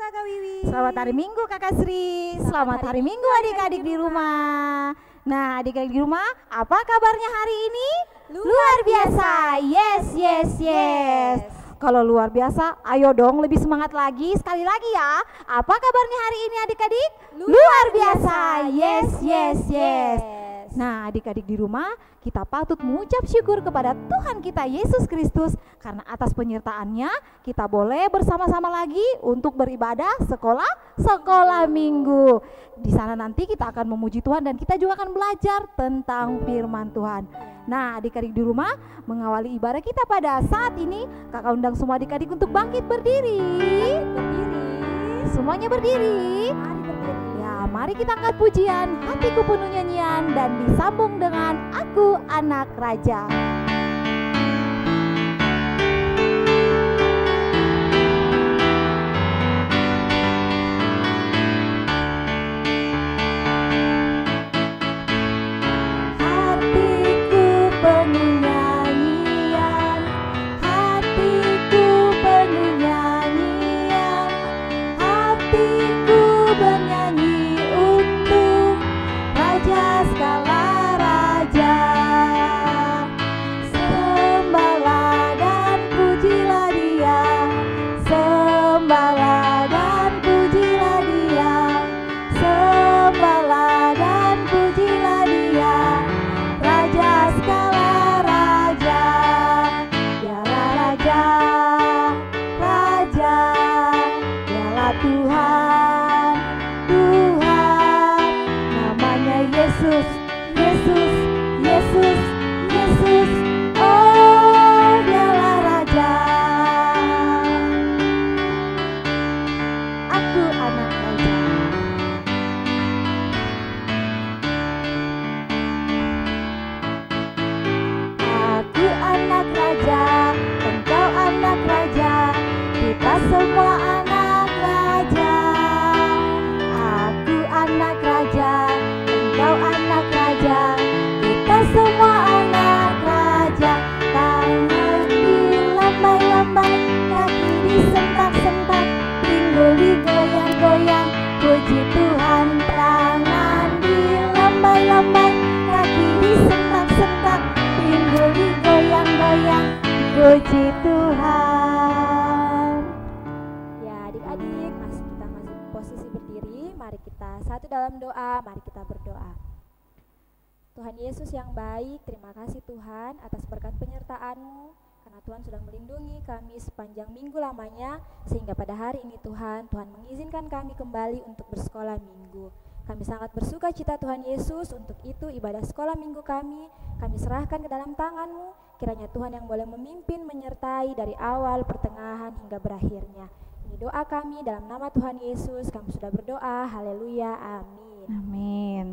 Kakak Wiwi. Selamat hari Minggu Kakak Sri. Selamat hari Minggu adik-adik di rumah. Nah, adik-adik di rumah, apa kabarnya hari ini? Luar biasa. Yes, yes, yes. Kalau luar biasa, ayo dong lebih semangat lagi. Sekali lagi ya. Apa kabarnya hari ini adik-adik? Luar biasa. Yes, yes, yes. Nah, adik-adik di rumah, kita patut mengucap syukur kepada Tuhan kita Yesus Kristus karena atas penyertaannya kita boleh bersama-sama lagi untuk beribadah sekolah minggu. Di sana nanti kita akan memuji Tuhan dan kita juga akan belajar tentang firman Tuhan. Nah, adik-adik di rumah, mengawali ibadah kita pada saat ini, Kakak undang semua adik-adik untuk bangkit berdiri. Semuanya berdiri. Mari kita angkat pujian, hatiku penuh nyanyian, dan disambung dengan Aku Anak Raja. Hatiku penuh nyanyian, hatiku penuh nyanyian, hatiku bernyanyi segala raja. Sembahlah dan pujilah dia, sembahlah dan pujilah dia, sembahlah dan pujilah dia, Raja segala raja. Dialah Raja, Raja, dialah Tuhan, Tuhan. Yesus, Yesus, Yesus, Yesus, oh dialah Raja. Aku anak raja. Aku anak raja, engkau anak raja, kita semua anak raja. Aku anak raja, engkau anak raja, kita semua anak raja. Tangan dilambai-lambai, kaki disentak-sentak, pinggul digoyang-goyang, puji Tuhan. Tangan dilambai-lambai, kaki disentak-sentak, pinggul digoyang-goyang, puji Tuhan. Ya adik-adik, kita masih posisi berdiri. Mari kita satu dalam doa, mari kita berdoa. Tuhan Yesus yang baik, terima kasih Tuhan atas berkat penyertaan-Mu, karena Tuhan sudah melindungi kami sepanjang minggu lamanya, sehingga pada hari ini Tuhan mengizinkan kami kembali untuk bersekolah minggu. Kami sangat bersuka cita Tuhan Yesus, untuk itu ibadah sekolah minggu kami serahkan ke dalam tangan-Mu. Kiranya Tuhan yang boleh memimpin, menyertai dari awal, pertengahan, hingga berakhirnya. Ini doa kami dalam nama Tuhan Yesus, kami sudah berdoa, haleluya, amin. Amin.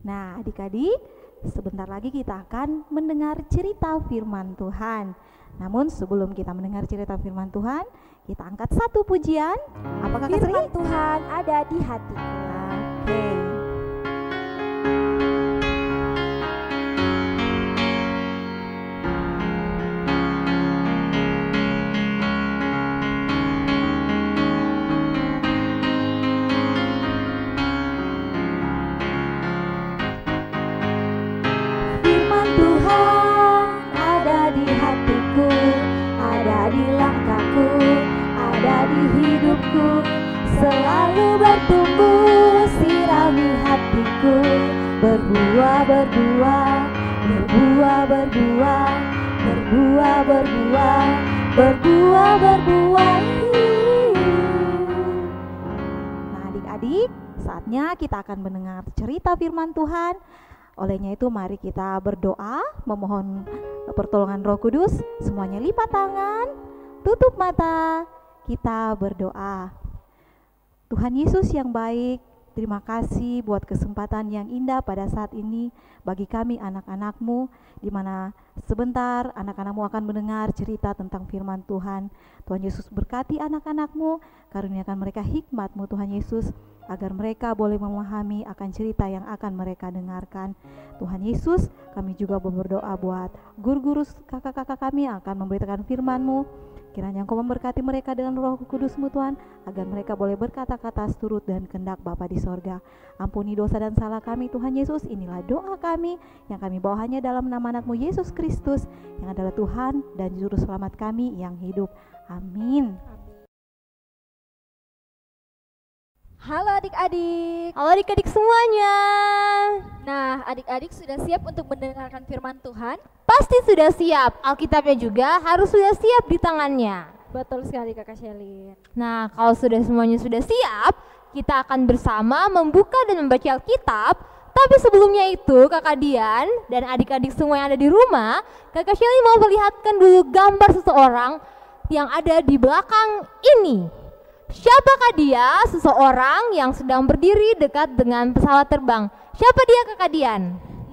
Nah, adik-adik, sebentar lagi kita akan mendengar cerita firman Tuhan. Namun sebelum kita mendengar cerita firman Tuhan, kita angkat satu pujian. Apakah firman Tuhan ada di hatiku? Oke. Selalu bertumbuh, sirami hatiku, berbuah, berbuah, berbuah, berbuah, berbuah, berbuah, berbuah, berbuah. Nah adik-adik, saatnya kita akan mendengar cerita firman Tuhan. Olehnya itu mari kita berdoa, memohon pertolongan Roh Kudus. Semuanya lipat tangan, tutup mata, kita berdoa. Tuhan Yesus yang baik, terima kasih buat kesempatan yang indah pada saat ini bagi kami anak-anak-Mu, di mana sebentar anak-anak-Mu akan mendengar cerita tentang firman Tuhan. Tuhan Yesus berkati anak-anak-Mu, karuniakan mereka hikmat-Mu Tuhan Yesus, agar mereka boleh memahami akan cerita yang akan mereka dengarkan. Tuhan Yesus, kami juga berdoa buat guru-guru kakak-kakak kami yang akan memberitakan firman-Mu. Kiranya Engkau memberkati mereka dengan Roh Kudus-Mu Tuhan, agar mereka boleh berkata-kata seturut dan kehendak Bapa di sorga. Ampuni dosa dan salah kami Tuhan Yesus. Inilah doa kami yang kami bawa hanya dalam nama anak-Mu Yesus Kristus, yang adalah Tuhan dan Juru Selamat kami yang hidup. Amin. Halo adik-adik. Halo adik-adik semuanya. Nah, adik-adik sudah siap untuk mendengarkan firman Tuhan? Pasti sudah siap. Alkitabnya juga harus sudah siap di tangannya. Betul sekali Kakak Shelin. Nah, kalau semuanya sudah siap, kita akan bersama membuka dan membaca Alkitab. Tapi sebelumnya itu, Kakak Dian dan adik-adik semua yang ada di rumah, Kakak Shelin mau perlihatkan dulu gambar seseorang yang ada di belakang ini. Siapakah dia? Seseorang yang sedang berdiri dekat dengan pesawat terbang. Siapa dia, Kakak Dian?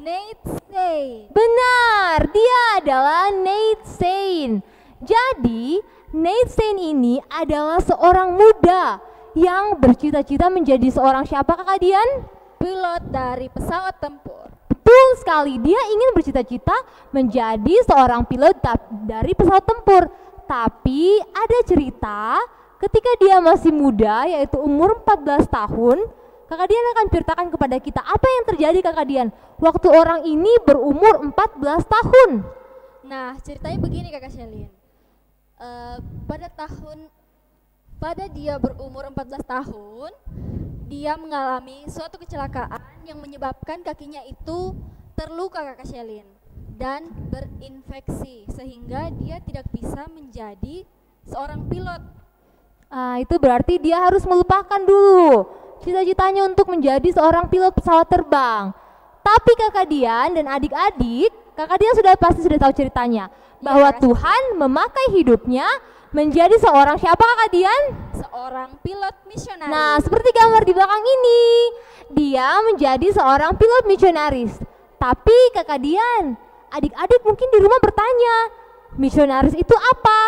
Nate Saint. Benar, dia adalah Nate Saint. Jadi, Nate Saint ini adalah seorang muda yang bercita-cita menjadi seorang siapa, Kakak Dian? Pilot dari pesawat tempur. Betul sekali, dia ingin bercita-cita menjadi seorang pilot dari pesawat tempur. Tapi ada cerita ketika dia masih muda, yaitu umur 14 tahun, Kakak Dian akan ceritakan kepada kita apa yang terjadi, Kakak Dian, waktu orang ini berumur 14 tahun. Nah, ceritanya begini Kakak Shelin. Pada dia berumur 14 tahun, dia mengalami suatu kecelakaan yang menyebabkan kakinya itu terluka, Kakak Shelin, dan berinfeksi sehingga dia tidak bisa menjadi seorang pilot. Itu berarti dia harus melupakan dulu cita-citanya untuk menjadi seorang pilot pesawat terbang. Tapi Kakak Dian dan adik-adik, Kakak Dian pasti sudah tahu ceritanya, bahwa Tuhan memakai hidupnya menjadi seorang siapa, Kakak Dian? Seorang pilot misionaris. Nah, seperti gambar di belakang ini, dia menjadi seorang pilot misionaris. Tapi Kakak Dian, adik-adik mungkin di rumah bertanya, misionaris itu apa?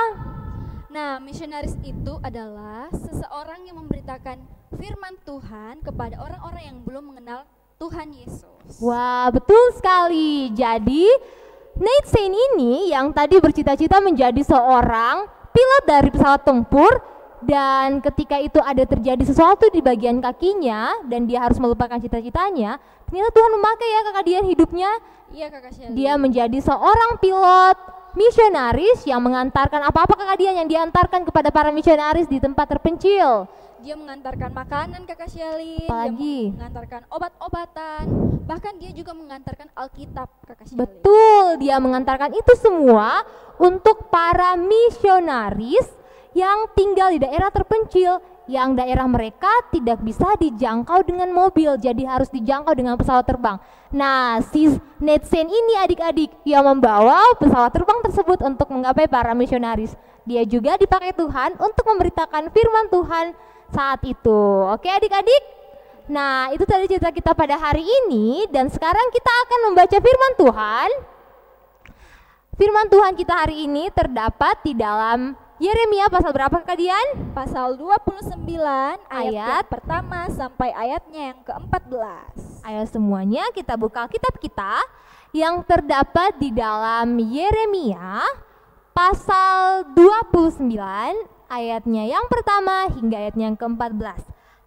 Nah, misionaris itu adalah seseorang yang memberitakan firman Tuhan kepada orang-orang yang belum mengenal Tuhan Yesus. Wah, betul sekali. Jadi, Nate Saint ini yang tadi bercita-cita menjadi seorang pilot dari pesawat tempur, dan ketika itu ada terjadi sesuatu di bagian kakinya dan dia harus melupakan cita-citanya, ternyata Tuhan memakai ya Kakak Dian hidupnya. Iya Kakak Shelly. Dia menjadi seorang pilot misionaris yang mengantarkan apa-apa, Kakak Dian, yang diantarkan kepada para misionaris di tempat terpencil. Dia mengantarkan makanan, Kakak Shelly. Apalagi? Dia mengantarkan obat-obatan, bahkan dia juga mengantarkan Alkitab, Kakak Shelly. Betul, dia mengantarkan itu semua untuk para misionaris yang tinggal di daerah terpencil, yang daerah mereka tidak bisa dijangkau dengan mobil, jadi harus dijangkau dengan pesawat terbang. Nah, si Nate Saint ini adik-adik yang membawa pesawat terbang tersebut untuk menggapai para misionaris. Dia juga dipakai Tuhan untuk memberitakan firman Tuhan saat itu. Oke adik-adik? Nah, itu tadi cerita kita pada hari ini, dan sekarang kita akan membaca firman Tuhan. Firman Tuhan kita hari ini terdapat di dalam Yeremia pasal berapa, Kak Dian? Pasal 29 ayat pertama sampai ayatnya yang ke-14. Ayo semuanya kita buka kitab kita yang terdapat di dalam Yeremia pasal 29 ayatnya yang pertama hingga ayatnya yang ke-14.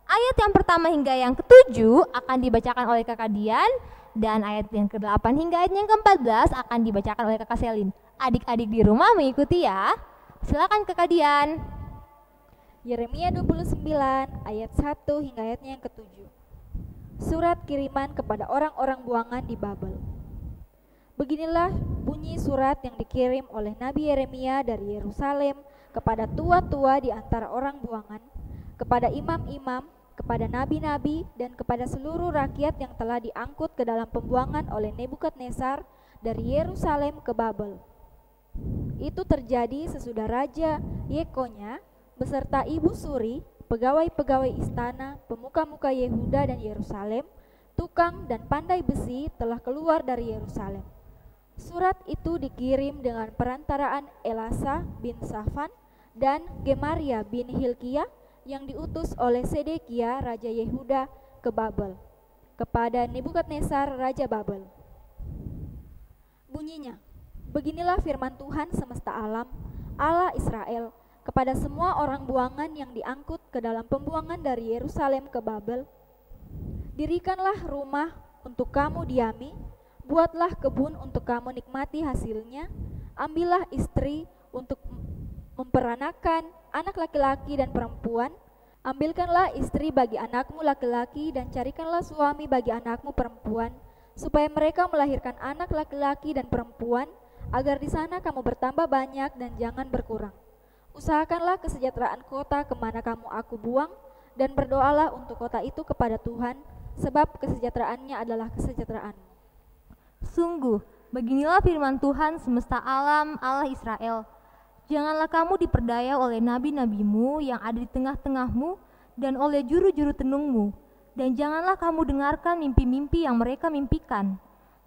Ayat yang pertama hingga yang ke-7 akan dibacakan oleh Kakak Dian, dan ayat yang ke-8 hingga ayat yang ke-14 akan dibacakan oleh Kakak Selin. Adik-adik di rumah mengikuti ya. Silakan Kakak Dian. Yeremia 29 ayat 1 hingga ayatnya yang ke-7. Surat kiriman kepada orang-orang buangan di Babel. Beginilah bunyi surat yang dikirim oleh Nabi Yeremia dari Yerusalem kepada tua-tua di antara orang buangan, kepada imam-imam, kepada nabi-nabi, dan kepada seluruh rakyat yang telah diangkut ke dalam pembuangan oleh Nebukadnezar dari Yerusalem ke Babel. Itu terjadi sesudah Raja Yekonya beserta Ibu Suri, pegawai-pegawai istana, pemuka-muka Yehuda dan Yerusalem, tukang dan pandai besi telah keluar dari Yerusalem. Surat itu dikirim dengan perantaraan Elasa bin Safan dan Gemaria bin Hilkiah yang diutus oleh Sedekia Raja Yehuda ke Babel, kepada Nebukadnezar Raja Babel. Bunyinya, beginilah firman Tuhan semesta alam, Allah Israel, kepada semua orang buangan yang diangkut ke dalam pembuangan dari Yerusalem ke Babel. Dirikanlah rumah untuk kamu diami, buatlah kebun untuk kamu nikmati hasilnya, ambillah istri untuk memperanakan anak laki-laki dan perempuan, ambilkanlah istri bagi anakmu laki-laki dan carikanlah suami bagi anakmu perempuan, supaya mereka melahirkan anak laki-laki dan perempuan, agar di sana kamu bertambah banyak dan jangan berkurang. Usahakanlah kesejahteraan kota kemana kamu aku buang, dan berdoalah untuk kota itu kepada Tuhan, sebab kesejahteraannya adalah kesejahteraanmu. Sungguh, beginilah firman Tuhan semesta alam, Allah Israel. Janganlah kamu diperdaya oleh nabi-nabimu yang ada di tengah-tengahmu dan oleh juru-juru tenungmu, dan janganlah kamu dengarkan mimpi-mimpi yang mereka mimpikan,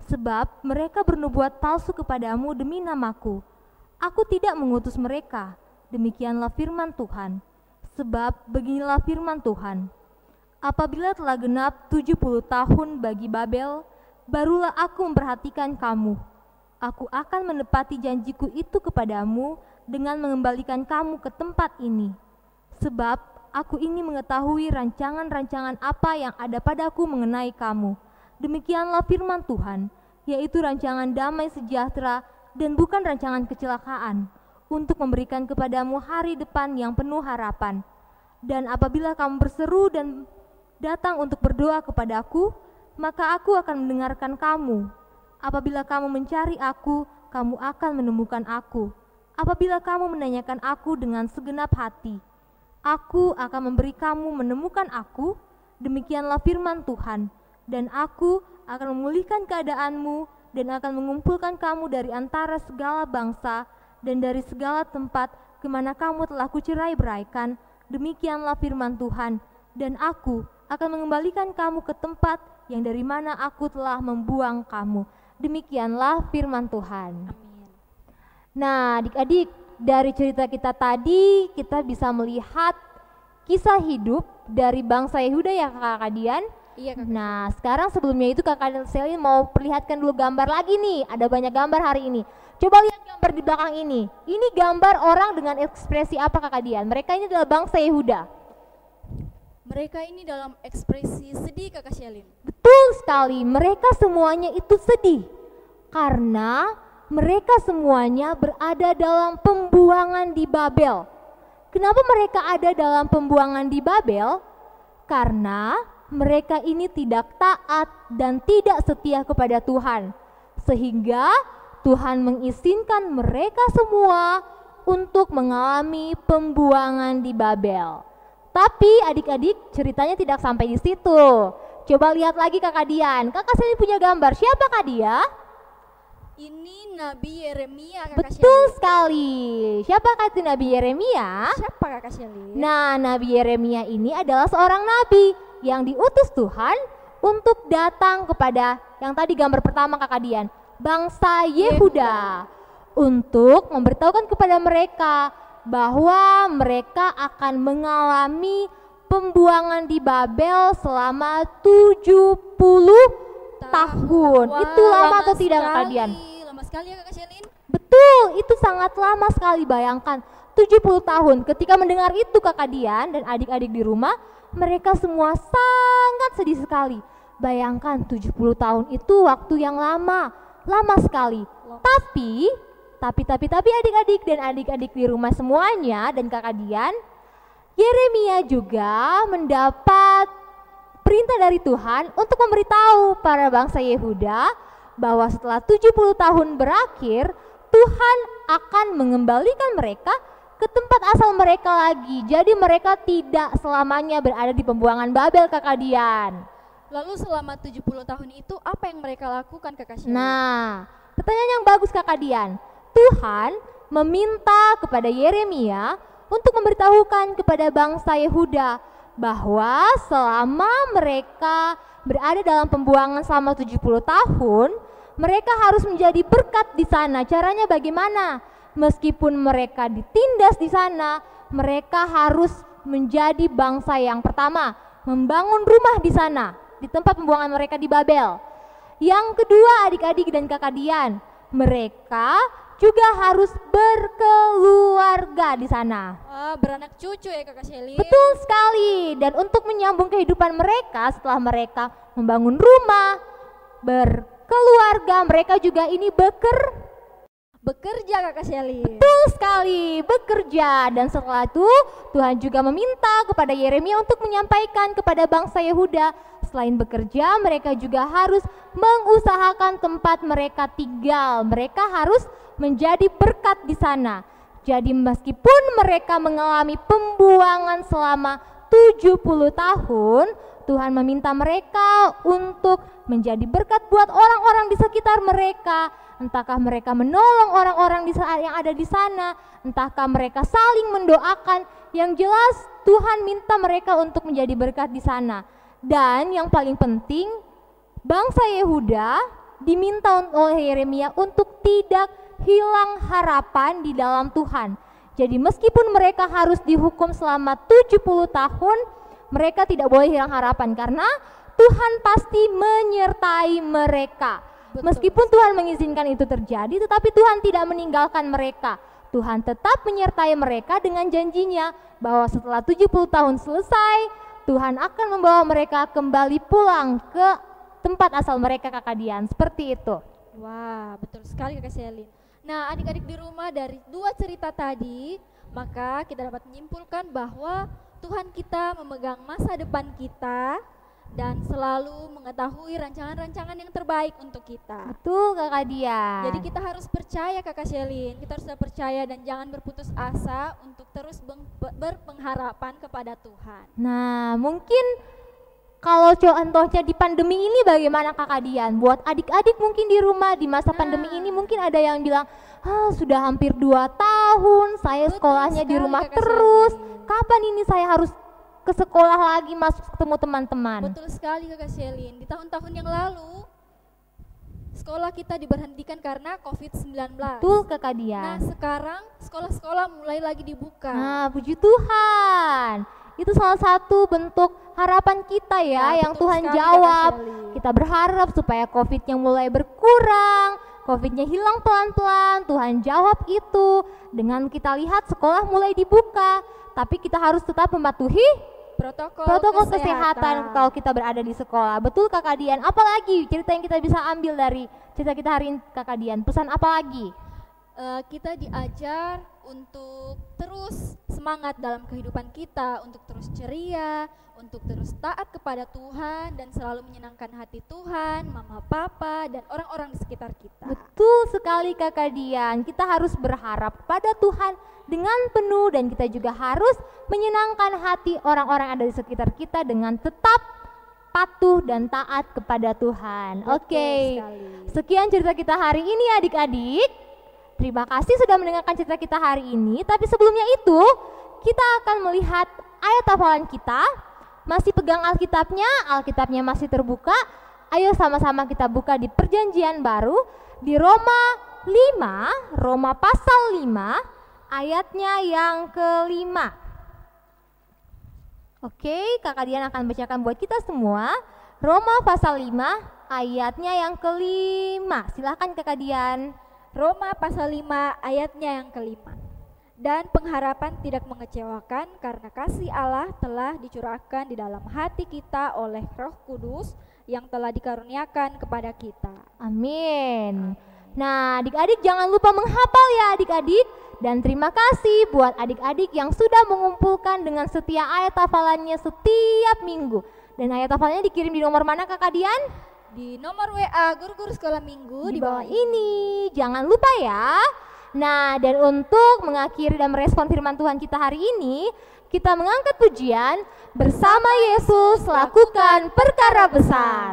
sebab mereka bernubuat palsu kepadamu demi namaku. Aku tidak mengutus mereka. Demikianlah firman Tuhan. Sebab beginilah firman Tuhan. Apabila telah genap 70 tahun bagi Babel, barulah aku memperhatikan kamu. Aku akan menepati janjiku itu kepadamu dengan mengembalikan kamu ke tempat ini. Sebab aku ini mengetahui rancangan-rancangan apa yang ada padaku mengenai kamu. Demikianlah firman Tuhan, yaitu rancangan damai sejahtera dan bukan rancangan kecelakaan, untuk memberikan kepadamu hari depan yang penuh harapan. Dan apabila kamu berseru dan datang untuk berdoa kepadaku, maka aku akan mendengarkan kamu. Apabila kamu mencari aku, kamu akan menemukan aku. Apabila kamu menanyakan aku dengan segenap hati, aku akan memberi kamu menemukan aku. Demikianlah firman Tuhan. Dan aku akan memulihkan keadaanmu dan akan mengumpulkan kamu dari antara segala bangsa dan dari segala tempat kemana kamu telah kucerai-beraikan. Demikianlah firman Tuhan. Dan aku akan mengembalikan kamu ke tempat yang dari mana aku telah membuang kamu. Demikianlah firman Tuhan. Amin. Nah, adik-adik, dari cerita kita tadi kita bisa melihat kisah hidup dari bangsa Yehuda ya kakak Dian. Iya, Kak. Nah, sekarang sebelumnya itu kakak Selin mau perlihatkan dulu gambar lagi nih. Ada banyak gambar hari ini. Coba lihat gambar di belakang ini. Ini gambar orang dengan ekspresi apa kakak Dian? Mereka ini adalah bangsa Yehuda. Mereka ini dalam ekspresi sedih, Kakak Shelin. Betul sekali, mereka semuanya itu sedih. Karena mereka semuanya berada dalam pembuangan di Babel. Kenapa mereka ada dalam pembuangan di Babel? Karena mereka ini tidak taat dan tidak setia kepada Tuhan. Sehingga Tuhan mengizinkan mereka semua untuk mengalami pembuangan di Babel. Tapi adik-adik, ceritanya tidak sampai di situ. Coba lihat lagi kakak Dian. Kakak Selin punya gambar. Siapa kak dia? Ini Nabi Yeremia, Kakak Betul Shelin. sekali. Siapa kak itu Nabi Yeremia? Siapa Kakak Shelin? Nah, Nabi Yeremia ini adalah seorang nabi yang diutus Tuhan untuk datang kepada yang tadi gambar pertama kakak Dian, bangsa Yehuda, untuk memberitahukan kepada mereka bahwa mereka akan mengalami pembuangan di Babel selama 70 tahun. Itu lama atau tidak kakak Dian? Lama sekali ya Kakak Shelin. Betul, itu sangat lama sekali. Bayangkan 70 tahun. Ketika mendengar itu kakak Dian dan adik-adik di rumah, mereka semua sangat sedih sekali. Bayangkan 70 tahun itu waktu yang lama sekali. Tapi adik-adik dan adik-adik di rumah semuanya dan kakak Dian, Yeremia juga mendapat perintah dari Tuhan untuk memberitahu para bangsa Yehuda bahwa setelah 70 tahun berakhir, Tuhan akan mengembalikan mereka ke tempat asal mereka lagi. Jadi mereka tidak selamanya berada di pembuangan Babel kakak Dian. Lalu selama 70 tahun itu apa yang mereka lakukan Kakak Shelin? Nah, pertanyaan yang bagus kakak Dian. Tuhan meminta kepada Yeremia untuk memberitahukan kepada bangsa Yehuda bahwa selama mereka berada dalam pembuangan selama 70 tahun, mereka harus menjadi berkat di sana. Caranya bagaimana? Meskipun mereka ditindas di sana, mereka harus menjadi bangsa yang pertama, membangun rumah di sana, di tempat pembuangan mereka di Babel. Yang kedua, adik-adik dan kakak Dian, mereka juga harus berkeluarga di sana. Beranak cucu ya Kakak Shelly. Betul sekali. Dan untuk menyambung kehidupan mereka setelah mereka membangun rumah, berkeluarga, mereka juga ini bekerja Kakak Shelly. betul sekali, bekerja. Dan setelah itu Tuhan juga meminta kepada Yeremia untuk menyampaikan kepada bangsa Yehuda, selain bekerja mereka juga harus mengusahakan tempat mereka tinggal. Mereka harus menjadi berkat di sana. Jadi meskipun mereka mengalami pembuangan selama 70 tahun, Tuhan meminta mereka untuk menjadi berkat buat orang-orang di sekitar mereka. Entahkah mereka menolong orang-orang yang ada di sana, entahkah mereka saling mendoakan. Yang jelas Tuhan minta mereka untuk menjadi berkat di sana. Dan yang paling penting, bangsa Yehuda diminta oleh Yeremia untuk tidak hilang harapan di dalam Tuhan. Jadi meskipun mereka harus dihukum selama 70 tahun, mereka tidak boleh hilang harapan karena Tuhan pasti menyertai mereka. Betul. Meskipun Tuhan mengizinkan itu terjadi, tetapi Tuhan tidak meninggalkan mereka. Tuhan tetap menyertai mereka dengan janjinya bahwa setelah 70 tahun selesai, Tuhan akan membawa mereka kembali pulang ke tempat asal mereka, Kakak Dian. Seperti itu. Wah, betul sekali Kakak Shelly. Nah, adik-adik di rumah, dari dua cerita tadi, maka kita dapat menyimpulkan bahwa Tuhan kita memegang masa depan kita dan selalu mengetahui rancangan-rancangan yang terbaik untuk kita. Betul, Kakak Dian. Jadi kita harus percaya Kakak Shelly, kita harus percaya dan jangan berputus asa untuk terus berpengharapan kepada Tuhan. Nah, mungkin kalau contohnya di pandemi ini bagaimana Kakak Dian? Buat adik-adik mungkin di rumah di masa pandemi ini mungkin ada yang bilang, sudah hampir 2 tahun saya sekolahnya di rumah terus. Kapan ini saya harus ke sekolah lagi, masuk ketemu teman-teman? Betul sekali Kakak Shelly. Di tahun-tahun yang lalu sekolah kita diberhentikan karena COVID-19. Betul, Kakak Nah, Dian. sekarang sekolah-sekolah mulai lagi dibuka. Nah, puji Tuhan. Itu salah satu bentuk harapan kita ya, yang betul Tuhan sekali, jawab. Kakak Shelly. Kita berharap supaya COVID-nya mulai berkurang, COVID-nya hilang pelan-pelan. Tuhan jawab itu dengan kita lihat sekolah mulai dibuka, tapi kita harus tetap mematuhi protokol kesehatan kalau kita berada di sekolah. Betul, Kakak Dian. Apalagi cerita yang kita bisa ambil dari cerita kita hari ini, Kakak Dian? Pesan apa lagi? Kita diajar untuk terus semangat dalam kehidupan kita, untuk terus ceria, untuk terus taat kepada Tuhan dan selalu menyenangkan hati Tuhan, mama, papa, dan orang-orang di sekitar kita. Betul sekali, Kakak Dian. Kita harus berharap pada Tuhan dengan penuh dan kita juga harus menyenangkan hati orang-orang yang ada di sekitar kita dengan tetap patuh dan taat kepada Tuhan. Oke. sekali. Sekian cerita kita hari ini, adik-adik. Terima kasih sudah mendengarkan cerita kita hari ini. Tapi sebelumnya itu, kita akan melihat ayat hafalan kita. Masih pegang Alkitabnya masih terbuka. Ayo sama-sama kita buka di Perjanjian Baru di Roma 5, Roma pasal 5, ayatnya yang ke-5. Oke, Kakak Dian akan bacakan buat kita semua. Roma pasal 5, ayatnya yang ke-5. Silahkan Kakak Dian. Roma pasal 5 ayatnya yang ke-5. Dan pengharapan tidak mengecewakan karena kasih Allah telah dicurahkan di dalam hati kita oleh Roh Kudus yang telah dikaruniakan kepada kita. Amin. Nah, adik-adik jangan lupa menghafal ya adik-adik. Dan terima kasih buat adik-adik yang sudah mengumpulkan dengan setia ayat hafalannya setiap minggu. Dan ayat hafalannya dikirim di nomor mana, Kakak Dian? Di nomor WA Guru-Guru Sekolah Minggu Di bawah ini. Jangan lupa ya. Nah, dan untuk mengakhiri dan merespon firman Tuhan kita hari ini, kita mengangkat pujian bersama Yesus lakukan perkara besar.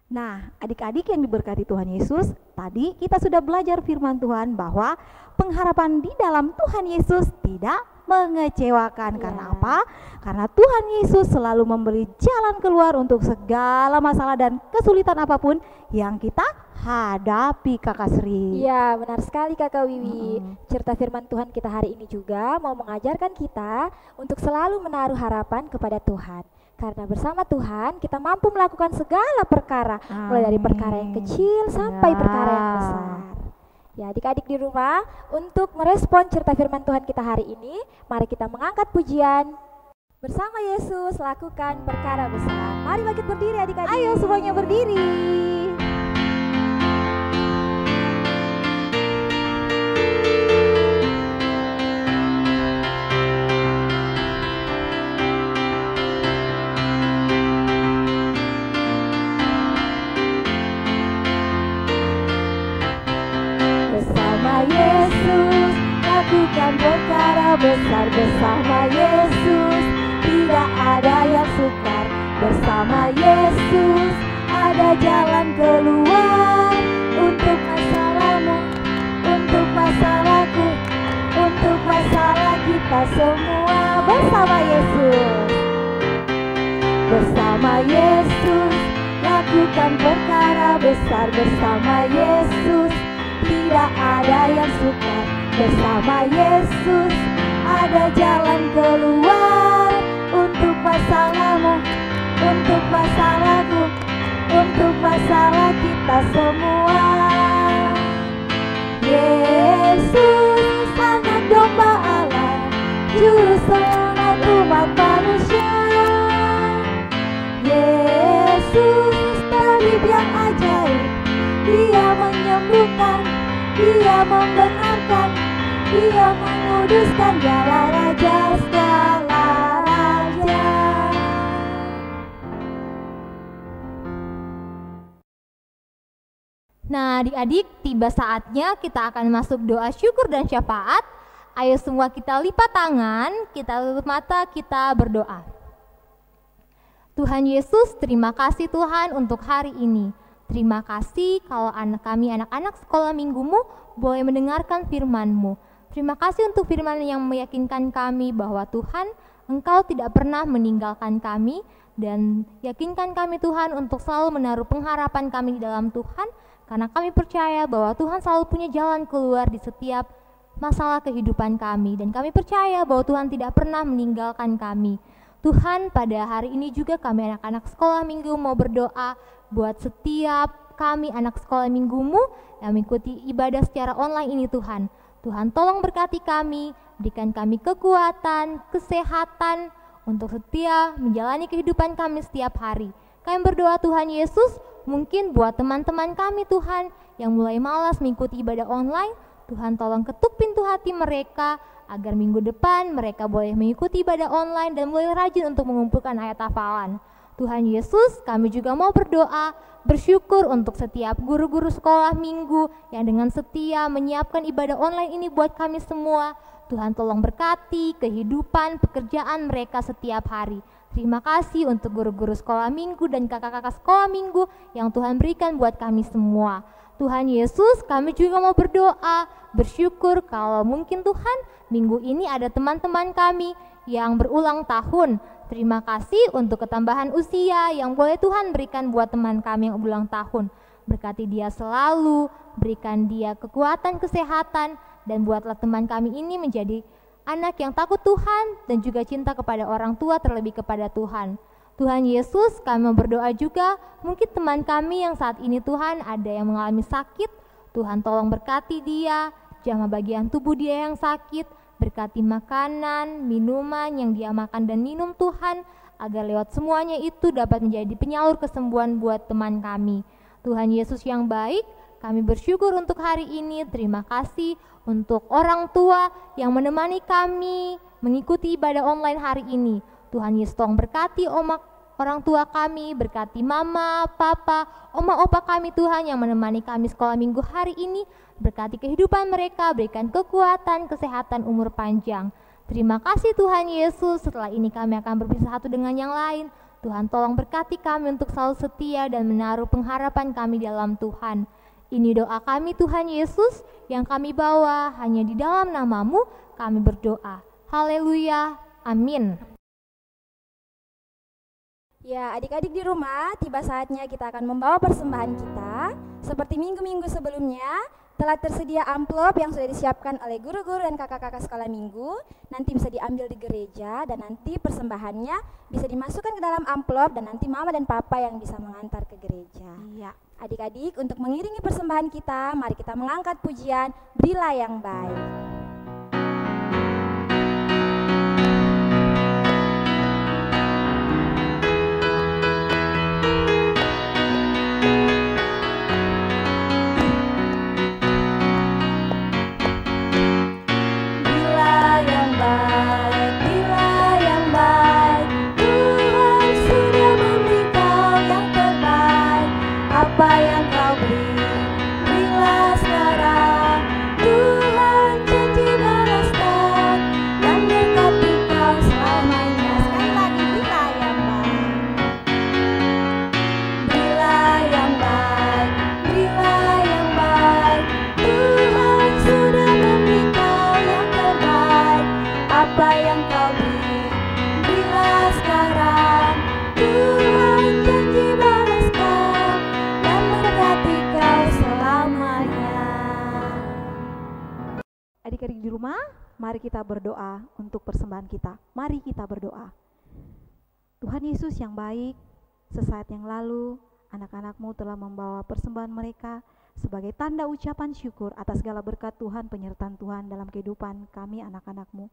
Nah, adik-adik yang diberkati Tuhan Yesus, tadi kita sudah belajar firman Tuhan bahwa pengharapan di dalam Tuhan Yesus tidak mengecewakan. Karena apa? Karena Tuhan Yesus selalu memberi jalan keluar untuk segala masalah dan kesulitan apapun yang kita hadapi, Kakak Sri. Iya, benar sekali Kakak Wiwi. Cerita firman Tuhan kita hari ini juga mau mengajarkan kita untuk selalu menaruh harapan kepada Tuhan. Karena bersama Tuhan kita mampu melakukan segala perkara, mulai dari perkara yang kecil sampai perkara yang besar. Ya, adik-adik di rumah, untuk merespon cerita firman Tuhan kita hari ini, mari kita mengangkat pujian. Bersama Yesus lakukan perkara besar. Mari bangkit berdiri adik-adik. Ayo semuanya berdiri. Yesus lakukan perkara besar. Bersama Yesus tidak ada yang sukar. Bersama Yesus ada jalan keluar untuk masalahmu, untuk masalahku, untuk masalah kita semua. Bersama Yesus, bersama Yesus lakukan perkara besar. Bersama Yesus tidak ada yang sukar. Bersama Yesus ada jalan keluar untuk masalahmu, untuk masalahku, untuk masalah kita semua. Yesus anak domba Allah, juru selamat umat manusia. Yesus tabib yang ajaib, Dia menyembuhkan, Dia membenarkan, Dia menguduskan, Dialah Raja segala raja. Nah, adik-adik, tiba saatnya kita akan masuk doa syukur dan syafaat. Ayo semua kita lipat tangan, kita tutup mata, kita berdoa. Tuhan Yesus, terima kasih Tuhan untuk hari ini. Terima kasih kalau anak-anak sekolah minggumu boleh mendengarkan firman-Mu. Terima kasih untuk firman yang meyakinkan kami bahwa Tuhan, Engkau tidak pernah meninggalkan kami, dan yakinkan kami Tuhan untuk selalu menaruh pengharapan kami di dalam Tuhan, karena kami percaya bahwa Tuhan selalu punya jalan keluar di setiap masalah kehidupan kami, dan kami percaya bahwa Tuhan tidak pernah meninggalkan kami. Tuhan, pada hari ini juga kami anak-anak sekolah minggu mau berdoa buat setiap kami anak sekolah minggumu yang mengikuti ibadah secara online ini Tuhan. Tuhan tolong berkati kami, berikan kami kekuatan, kesehatan untuk setia menjalani kehidupan kami setiap hari. Kami berdoa Tuhan Yesus, mungkin buat teman-teman kami Tuhan yang mulai malas mengikuti ibadah online, Tuhan tolong ketuk pintu hati mereka agar minggu depan mereka boleh mengikuti ibadah online dan mulai rajin untuk mengumpulkan ayat hafalan. Tuhan Yesus, kami juga mau berdoa, bersyukur untuk setiap guru-guru sekolah minggu yang dengan setia menyiapkan ibadah online ini buat kami semua. Tuhan tolong berkati kehidupan, pekerjaan mereka setiap hari. Terima kasih untuk guru-guru sekolah minggu dan kakak-kakak sekolah minggu yang Tuhan berikan buat kami semua. Tuhan Yesus, kami juga mau berdoa, bersyukur kalau mungkin Tuhan minggu ini ada teman-teman kami yang berulang tahun. Terima kasih untuk ketambahan usia yang boleh Tuhan berikan buat teman kami yang berulang tahun. Berkati dia selalu, berikan dia kekuatan, kesehatan, dan buatlah teman kami ini menjadi anak yang takut Tuhan dan juga cinta kepada orang tua terlebih kepada Tuhan. Tuhan Yesus, kami mau berdoa juga, mungkin teman kami yang saat ini Tuhan ada yang mengalami sakit, Tuhan tolong berkati dia, jamah bagian tubuh dia yang sakit, berkati makanan, minuman yang dia makan dan minum Tuhan, agar lewat semuanya itu dapat menjadi penyalur kesembuhan buat teman kami. Tuhan Yesus yang baik, kami bersyukur untuk hari ini, terima kasih untuk orang tua yang menemani kami mengikuti ibadah online hari ini. Tuhan Yesus tolong berkati orang tua kami, berkati mama, papa, oma, opa kami Tuhan yang menemani kami sekolah minggu hari ini, berkati kehidupan mereka, berikan kekuatan, kesehatan, umur panjang. Terima kasih Tuhan Yesus, setelah ini kami akan berpisah satu dengan yang lain. Tuhan tolong berkati kami untuk selalu setia dan menaruh pengharapan kami dalam Tuhan. Ini doa kami Tuhan Yesus yang kami bawa hanya di dalam nama-Mu kami berdoa. Haleluya, amin. Ya, adik-adik di rumah, tiba saatnya kita akan membawa persembahan kita. Seperti minggu-minggu sebelumnya, telah tersedia amplop yang sudah disiapkan oleh guru-guru dan kakak-kakak sekolah minggu. Nanti bisa diambil di gereja dan nanti persembahannya bisa dimasukkan ke dalam amplop dan nanti mama dan papa yang bisa mengantar ke gereja. Iya. Adik-adik, untuk mengiringi persembahan kita, mari kita mengangkat pujian Berilah yang Baik. Adik-adik di rumah, mari kita berdoa untuk persembahan kita. Mari kita berdoa. Tuhan Yesus yang baik, sesaat yang lalu anak-anak-Mu telah membawa persembahan mereka sebagai tanda ucapan syukur atas segala berkat Tuhan, penyertaan Tuhan dalam kehidupan kami anak-anak-Mu.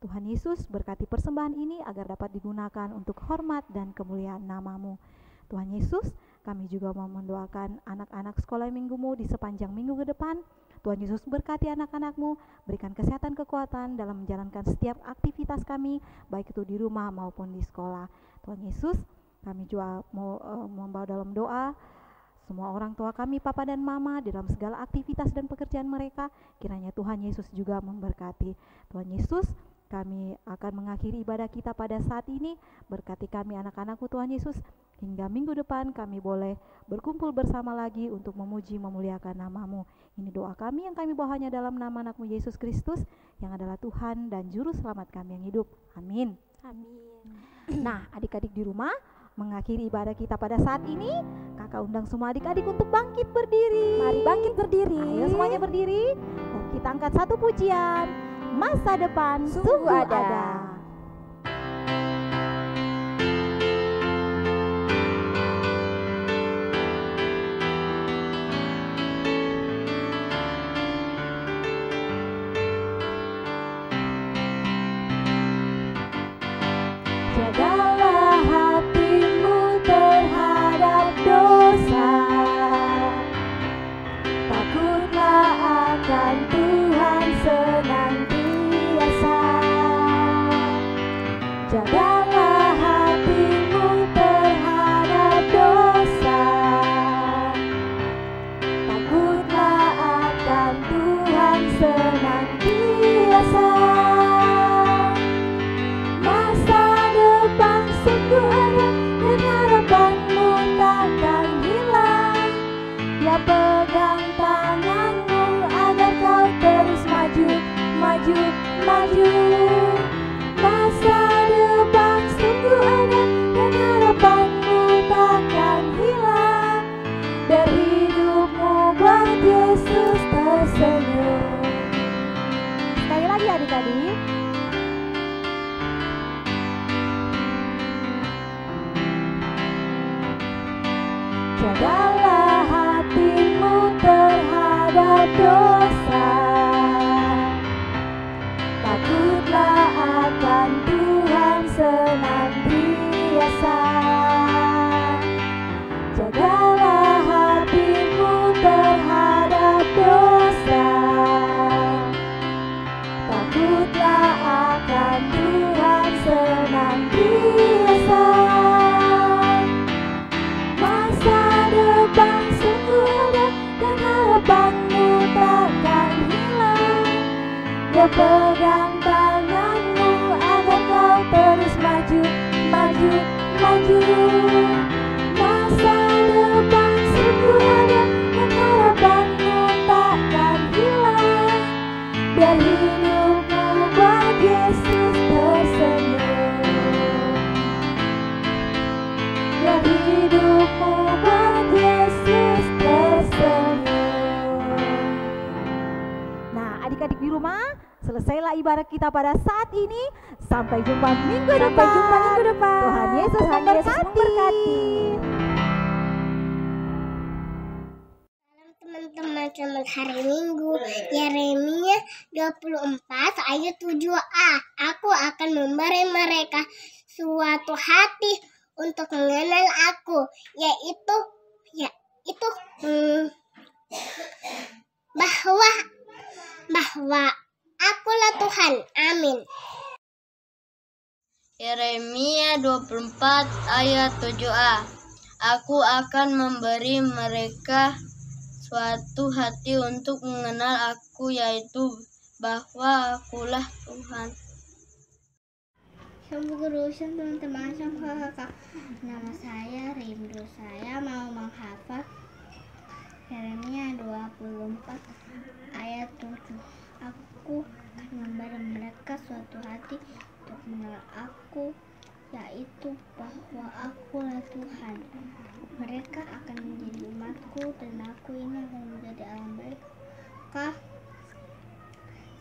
Tuhan Yesus, berkati persembahan ini agar dapat digunakan untuk hormat dan kemuliaan nama-Mu. Tuhan Yesus, kami juga mau mendoakan anak-anak sekolah minggu-Mu di sepanjang minggu ke depan. Tuhan Yesus, berkati anak-anak-Mu, berikan kesehatan, kekuatan dalam menjalankan setiap aktivitas kami, baik itu di rumah maupun di sekolah. Tuhan Yesus, kami juga mau membawa dalam doa semua orang tua kami, papa dan mama, dalam segala aktivitas dan pekerjaan mereka. Kiranya Tuhan Yesus juga memberkati. Tuhan Yesus, kami akan mengakhiri ibadah kita pada saat ini. Berkati kami anak-anak-Mu Tuhan Yesus, hingga minggu depan kami boleh berkumpul bersama lagi untuk memuji memuliakan nama-Mu. Ini doa kami yang kami bawa hanya dalam nama anak-Mu Yesus Kristus, yang adalah Tuhan dan Juru Selamat kami yang hidup. Amin. Amin. Nah, adik-adik di rumah, mengakhiri ibadah kita pada saat ini, kakak undang semua adik-adik untuk bangkit berdiri. Mari bangkit berdiri. Ayo semuanya berdiri. Dan kita angkat satu pujian. Masa depan sungguh ada. Jagalah hatimu terhadap dosa, takutlah akan Tuhan senantiasa. Jagalah hatimu terhadap dosa, takutlah akan Tuhan senantiasa. Sungguh ada dan harapanmu takkan hilang. Ya, pegang tanganmu agar kau terus maju, maju, maju. Masa depan sungguh ada dan harapanmu takkan hilang. Dari hidupmu buat Yesus tersenyum. Sekali lagi adik-adik. Jagalah hatimu terhadap dosa, takutlah akan Tuhan senantiasa. Jagalah hatimu terhadap dosa, takutlah akan Tuhan senantiasa. Depan sungguh ada dan harapanmu takkan hilang. Dia pegang tanganmu agar kau terus maju, maju, maju. Masa depan sungguh ada dan harapanmu takkan hilang. Biar hidupmu buat Yesus ibadah kita pada saat ini. Sampai jumpa minggu depan. Tuhan Yesus memberkati. Teman-teman, selamat hari Minggu. Yeremia 24 ayat 7a. Aku akan memberi mereka suatu hati untuk mengenal aku, yaitu bahwa akulah Tuhan. Amin. Yeremia 24 ayat 7a. Aku akan memberi mereka suatu hati untuk mengenal aku, yaitu bahwa akulah Tuhan. Shalom guru, shalom teman-teman, shalom kakak. Nama saya Rindu. Saya mau menghafal Yeremia 24 ayat 7. Aku akan memberi mereka suatu hati untuk mengenal aku, yaitu bahwa akulah Tuhan. Mereka akan menjadi umatku dan aku ini akan menjadi Allah mereka,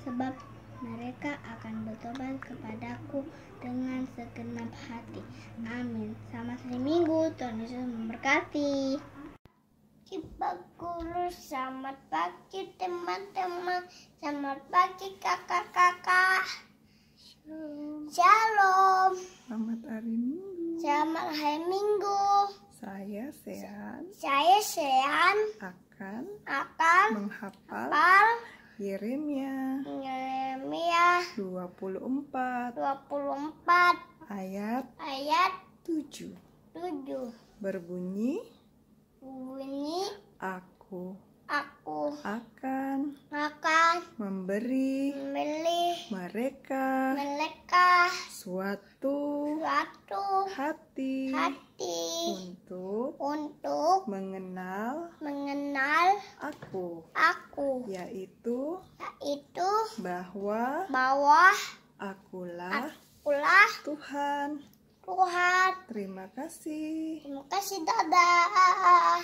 sebab mereka akan bertobat kepadaku dengan segenap hati. Amin. Selamat hari Minggu, Tuhan Yesus memberkati. Pak Guru, selamat pagi teman-teman, selamat pagi kakak-kakak. Shalom. Selamat hari Minggu. Selamat hari Minggu. Saya Sean akan menghafal Yeremia 24 ayat 7. Berbunyi, aku akan memberi mereka suatu hati untuk mengenal aku, yaitu bahwa akulah Tuhan. Terima kasih. Dadah.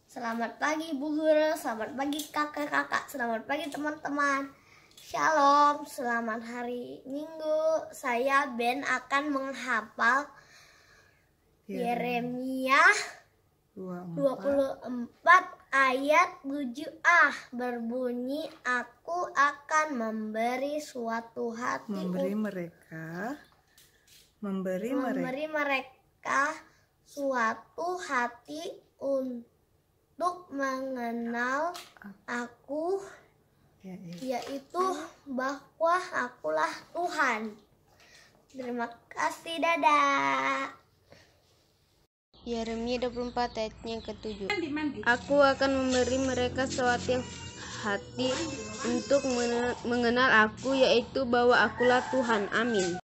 Selamat pagi Bu Guru, selamat pagi kakak-kakak, selamat pagi teman-teman. Shalom, selamat hari Minggu. Saya Ben akan menghafal Yeremia 24 ayat 7a. Berbunyi, aku akan memberi suatu hati Memberi mereka suatu hati untuk mengenal aku, yaitu bahwa akulah Tuhan. Terima kasih, dadah. Yeremia 24 ayatnya ke-7. Aku akan memberi mereka suatu hati untuk mengenal aku, yaitu bahwa akulah Tuhan. Amin.